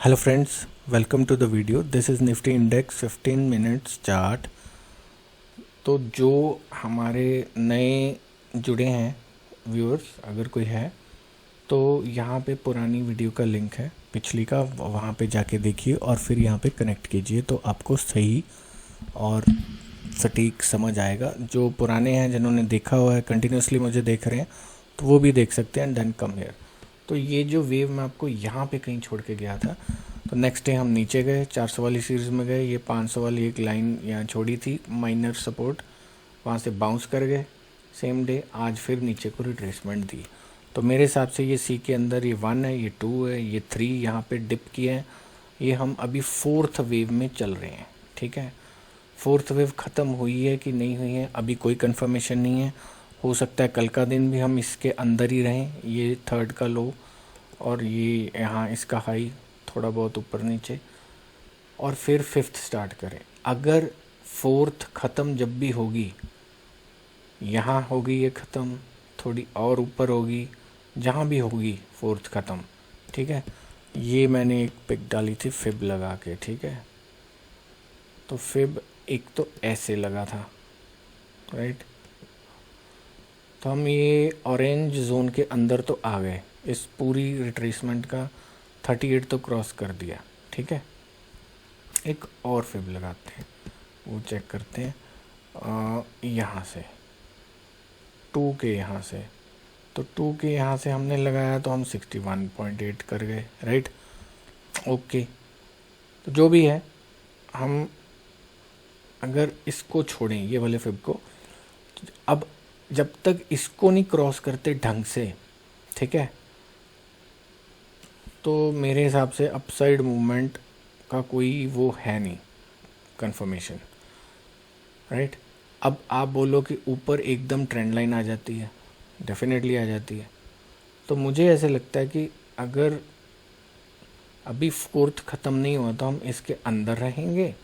Hello friends, welcome to the video. This is Nifty index 15 minutes chart. तो जो हमारे नए जुड़े हैं व्यूअर्स, अगर कोई है तो यहाँ पे पुरानी वीडियो का लिंक है, पिछली का, वहाँ पे जाके देखिए और फिर यहाँ पे कनेक्ट कीजिए तो आपको सही और सटीक समझ आएगा। जो पुराने हैं, जिन्होंने देखा हुआ है, कंटिन्यूसली मुझे देख रहे हैं, तो वो भी देख सकते हैं एंड देन कम हियर। तो ये जो वेव मैं आपको यहाँ पे कहीं छोड़ के गया था, तो नेक्स्ट डे हम नीचे गए, 400 वाली सीरीज़ में गए, ये 500 वाली एक लाइन यहाँ छोड़ी थी माइनर सपोर्ट, वहाँ से बाउंस कर गए सेम डे। आज फिर नीचे को रिट्रेसमेंट दी। तो मेरे हिसाब से ये सी के अंदर ये 1 है, ये 2 है, ये 3 यहाँ पे डिप किए हैं। ये हम अभी फोर्थ वेव में चल रहे हैं, ठीक है। फोर्थ वेव ख़त्म हुई है कि नहीं हुई है अभी कोई कंफर्मेशन नहीं है। हो सकता है कल का दिन भी हम इसके अंदर ही रहें, ये थर्ड का लो और ये यहाँ इसका हाई थोड़ा बहुत ऊपर नीचे, और फिर फिफ्थ स्टार्ट करें। अगर फोर्थ ख़त्म जब भी होगी, यहाँ होगी ये ख़त्म, थोड़ी और ऊपर होगी, जहाँ भी होगी फोर्थ ख़त्म, ठीक है। ये मैंने एक पिक डाली थी फिब लगा के, ठीक है। तो फिब एक तो ऐसे लगा था, राइट। तो हम ये ऑरेंज जोन के अंदर तो आ गए, इस पूरी रिट्रेसमेंट का 38 तो क्रॉस कर दिया, ठीक है। एक और फिब लगाते हैं, वो चेक करते हैं यहाँ से 2 के, यहाँ से तो 2 के यहाँ से हमने लगाया तो हम 61.8 कर गए, राइट। ओके, तो जो भी है, हम अगर इसको छोड़ें ये वाले फिब को, अब जब तक इसको नहीं क्रॉस करते ढंग से, ठीक है, तो मेरे हिसाब से अपसाइड मूवमेंट का कोई वो है नहीं कंफर्मेशन, राइट। अब आप बोलो कि ऊपर एकदम ट्रेंड लाइन आ जाती है, डेफिनेटली आ जाती है। तो मुझे ऐसे लगता है कि अगर अभी फोर्थ ख़त्म नहीं हुआ तो हम इसके अंदर रहेंगे,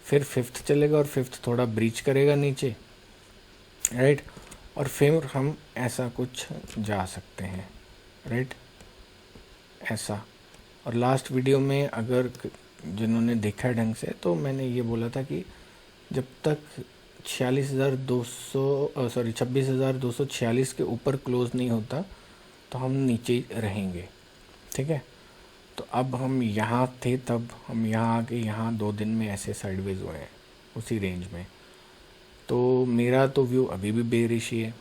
फिर फिफ्थ चलेगा और फिफ्थ थोड़ा ब्रीच करेगा नीचे, राइट। और फिर हम ऐसा कुछ जा सकते हैं, राइट, ऐसा। और लास्ट वीडियो में अगर जिन्होंने देखा ढंग से, तो मैंने ये बोला था कि जब तक 26,246 के ऊपर क्लोज नहीं होता तो हम नीचे ही रहेंगे, ठीक है। तो अब हम यहाँ थे, तब हम यहाँ आके यहाँ 2 दिन में ऐसे साइडवेज हुए हैं उसी रेंज में। तो मेरा तो व्यू अभी भी बेरिश ही है।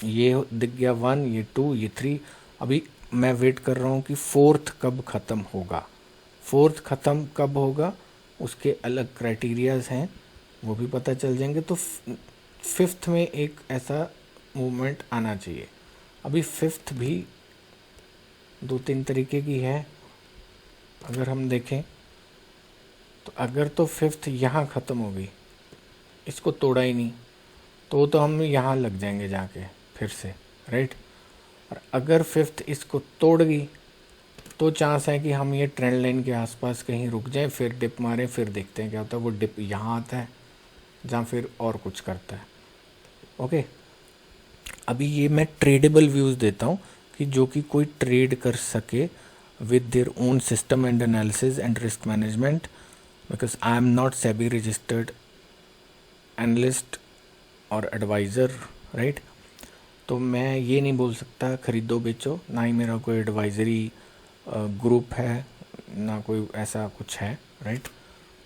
ये दिख गया 1, ये 2, ये 3। अभी मैं वेट कर रहा हूँ कि फोर्थ कब ख़त्म होगा। फोर्थ ख़त्म कब होगा उसके अलग क्राइटेरियाज हैं, वो भी पता चल जाएंगे। तो फिफ्थ में एक ऐसा मूवमेंट आना चाहिए। अभी फिफ्थ भी 2-3 तरीके की है अगर हम देखें तो। अगर तो फिफ्थ यहाँ ख़त्म हो गई, इसको तोड़ा ही नहीं, तो हम यहाँ लग जाएंगे जाके फिर से, राइट। और अगर फिफ्थ इसको तोड़ गई तो चांस है कि हम ये ट्रेंड लाइन के आसपास कहीं रुक जाएं, फिर डिप मारें, फिर देखते हैं क्या होता है। वो डिप यहाँ आता है जहाँ फिर और कुछ करता है, ओके। अभी ये मैं ट्रेडेबल व्यूज़ देता हूँ कि जो कि कोई ट्रेड कर सके with their own system and analysis and risk management, because I am not SEBI registered analyst और एडवाइज़र, राइट। तो मैं ये नहीं बोल सकता ख़रीदो बेचो, ना ही मेरा कोई एडवाइज़री ग्रुप है, ना कोई ऐसा कुछ है, राइट।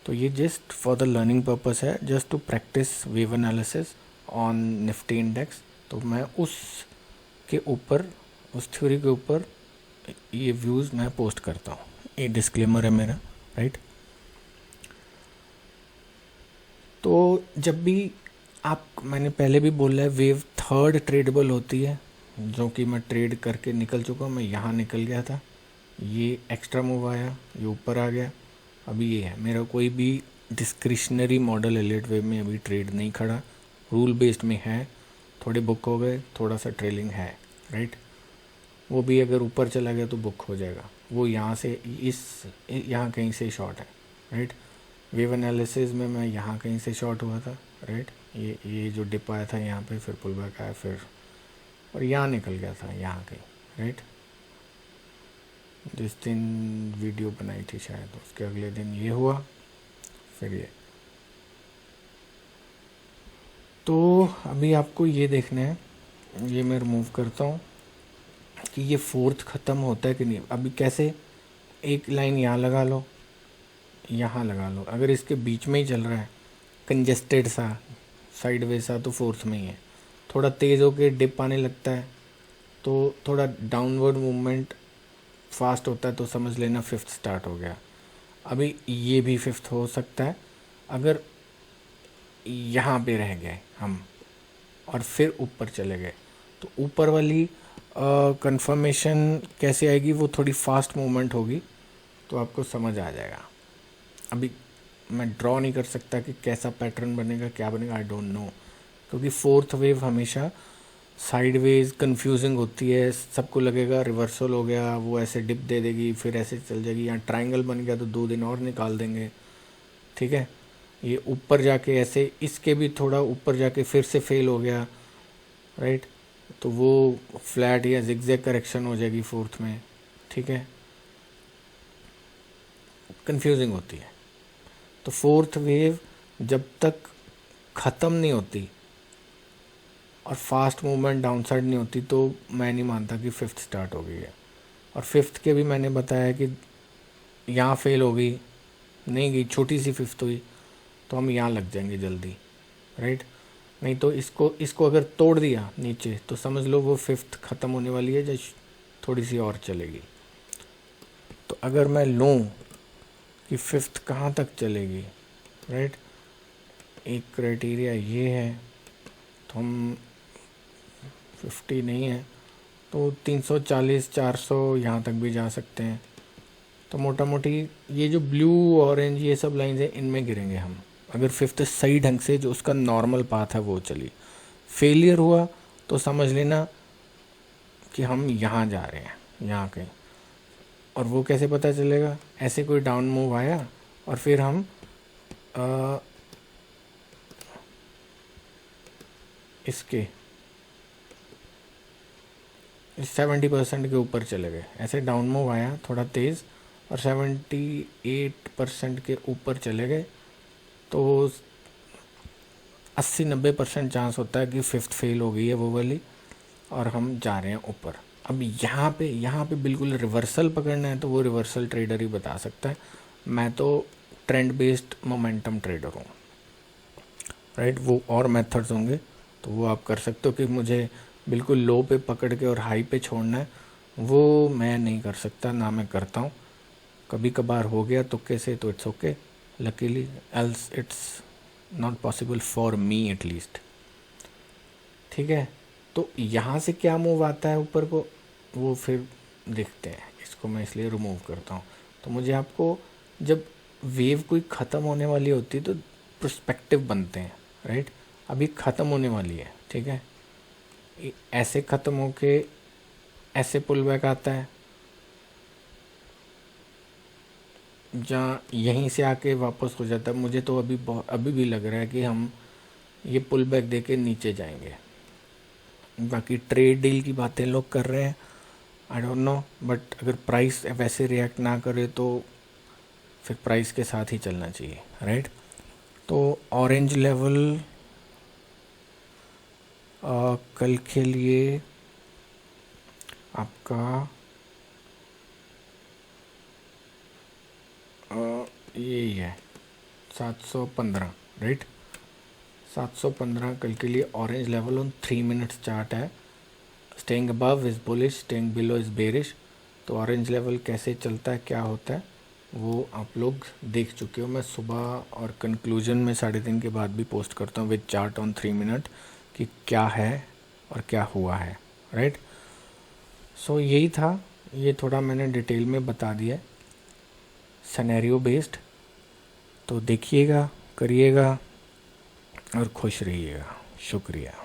तो ये just for the learning purpose है, just to practice wave analysis on nifty index. तो मैं उस के ऊपर, उस थ्योरी के ऊपर ये व्यूज़ मैं पोस्ट करता हूँ। ये डिस्क्लेमर है मेरा, राइट। तो जब भी आप, मैंने पहले भी बोला है, वेव थर्ड ट्रेडेबल होती है, जो कि मैं ट्रेड करके निकल चुका हूँ। मैं यहाँ निकल गया था, ये एक्स्ट्रा मूव आया, ये ऊपर आ गया, अभी ये है। मेरा कोई भी डिस्क्रिशनरी मॉडल एलियट वेव में अभी ट्रेड नहीं खड़ा, रूल बेस्ड में है। थोड़े बुक हो गए, थोड़ा सा ट्रेलिंग है, राइट। वो भी अगर ऊपर चला गया तो बुक हो जाएगा। वो यहाँ से यहाँ कहीं से शॉर्ट है, राइट। वेव एनालिसिस में मैं यहाँ कहीं से शॉर्ट हुआ था, राइट। ये जो डिप आया था यहाँ पे, फिर पुल बैक आया, फिर और यहाँ निकल गया था यहाँ कहीं, राइट। जिस दिन वीडियो बनाई थी शायद उसके अगले दिन ये हुआ, फिर ये। तो अभी आपको ये देखना है, ये मैं रिमूव करता हूँ कि ये फोर्थ ख़त्म होता है कि नहीं। अभी कैसे, एक लाइन यहाँ लगा लो, यहाँ लगा लो, अगर इसके बीच में ही चल रहा है कंजेस्टेड सा साइडवेज सा तो फोर्थ में ही है। थोड़ा तेज़ होके डिप आने लगता है तो थोड़ा डाउनवर्ड मूवमेंट फास्ट होता है तो समझ लेना फिफ्थ स्टार्ट हो गया। अभी ये भी फिफ्थ हो सकता है अगर यहाँ पे रह गए हम और फिर ऊपर चले गए तो ऊपर वाली कंफर्मेशन कैसे आएगी, वो थोड़ी फास्ट मूवमेंट होगी तो आपको समझ आ जाएगा। अभी मैं ड्रॉ नहीं कर सकता कि कैसा पैटर्न बनेगा, क्या बनेगा, आई डोंट नो, क्योंकि फोर्थ वेव हमेशा साइडवेज कंफ्यूजिंग होती है। सबको लगेगा रिवर्सल हो गया, वो ऐसे डिप दे देगी फिर ऐसे चल जाएगी, यहाँ ट्रायंगल बन गया तो 2 दिन और निकाल देंगे, ठीक है। ये ऊपर जाके ऐसे, इसके भी थोड़ा ऊपर जाके फिर से फेल हो गया, राइट, तो वो फ्लैट या जिगजैग करेक्शन हो जाएगी फोर्थ में, ठीक है, कंफ्यूजिंग होती है। तो फोर्थ वेव जब तक ख़त्म नहीं होती और फास्ट मूवमेंट डाउनसाइड नहीं होती तो मैं नहीं मानता कि फिफ्थ स्टार्ट हो गई है। और फिफ्थ के भी मैंने बताया कि यहाँ फेल हो गई, नहीं गई, छोटी सी फिफ्थ हुई तो हम यहाँ लग जाएंगे जल्दी, राइट। नहीं तो इसको अगर तोड़ दिया नीचे तो समझ लो वो फिफ्थ ख़त्म होने वाली है, जो थोड़ी सी और चलेगी। तो अगर मैं लूँ कि फिफ्थ कहाँ तक चलेगी, राइट, एक क्राइटेरिया ये है, तो हम 50 नहीं है तो 340 400 यहाँ तक भी जा सकते हैं। तो मोटा मोटी ये जो ब्लू ऑरेंज ये सब लाइंस हैं इनमें गिरेंगे हम, अगर फिफ्थ सही ढंग से जो उसका नॉर्मल पाथ है वो चली। फेलियर हुआ तो समझ लेना कि हम यहाँ जा रहे हैं, यहाँ कहीं। और वो कैसे पता चलेगा, ऐसे कोई डाउन मूव आया और फिर हम इसके 70% के ऊपर चले गए, ऐसे डाउन मूव आया थोड़ा तेज़ और 78% के ऊपर चले गए तो 80-90% चांस होता है कि फिफ्थ फेल हो गई है वो वाली और हम जा रहे हैं ऊपर। अब यहाँ पे बिल्कुल रिवर्सल पकड़ना है तो वो रिवर्सल ट्रेडर ही बता सकता है, मैं तो ट्रेंड बेस्ड मोमेंटम ट्रेडर हूँ, राइट। वो और मेथड्स होंगे तो वो आप कर सकते हो कि मुझे बिल्कुल लो पे पकड़ के और हाई पे छोड़ना है, वो मैं नहीं कर सकता, ना मैं करता हूँ। कभी कभार हो गया तुक्के से तो it's okay, luckily, else it's not possible for me at least, ठीक है। तो यहाँ से क्या मूव आता है ऊपर को वो फिर देखते हैं, इसको मैं इसलिए रिमूव करता हूँ। तो मुझे आपको जब वेव कोई ख़त्म होने वाली होती है तो पर्सपेक्टिव बनते हैं, राइट। अभी ख़त्म होने वाली है, ठीक है, ऐसे ख़त्म होके ऐसे पुल बैक आता है, जहाँ यहीं से आके वापस हो जाता है। मुझे तो अभी भी लग रहा है कि हम ये पुल बैक दे के नीचे जाएंगे। बाकी ट्रेड डील की बातें लोग कर रहे हैं, आई डोंट नो, बट अगर प्राइस वैसे रिएक्ट ना करे तो फिर प्राइस के साथ ही चलना चाहिए, राइट। तो ऑरेंज लेवल कल के लिए आपका यही है 715, राइट। 715 कल के लिए orange level on 3 minutes chart है। Staying above is bullish, staying below is bearish. तो ऑरेंज लेवल कैसे चलता है, क्या होता है, वो आप लोग देख चुके हो। मैं सुबह और कंक्लूजन में 3:30 के बाद भी पोस्ट करता हूँ विद चार्ट ऑन 3 मिनट कि क्या है और क्या हुआ है, राइट। सो यही था, ये थोड़ा मैंने डिटेल में बता दिया, सिनेरियो बेस्ड। तो देखिएगा, करिएगा और खुश रहिएगा। शुक्रिया।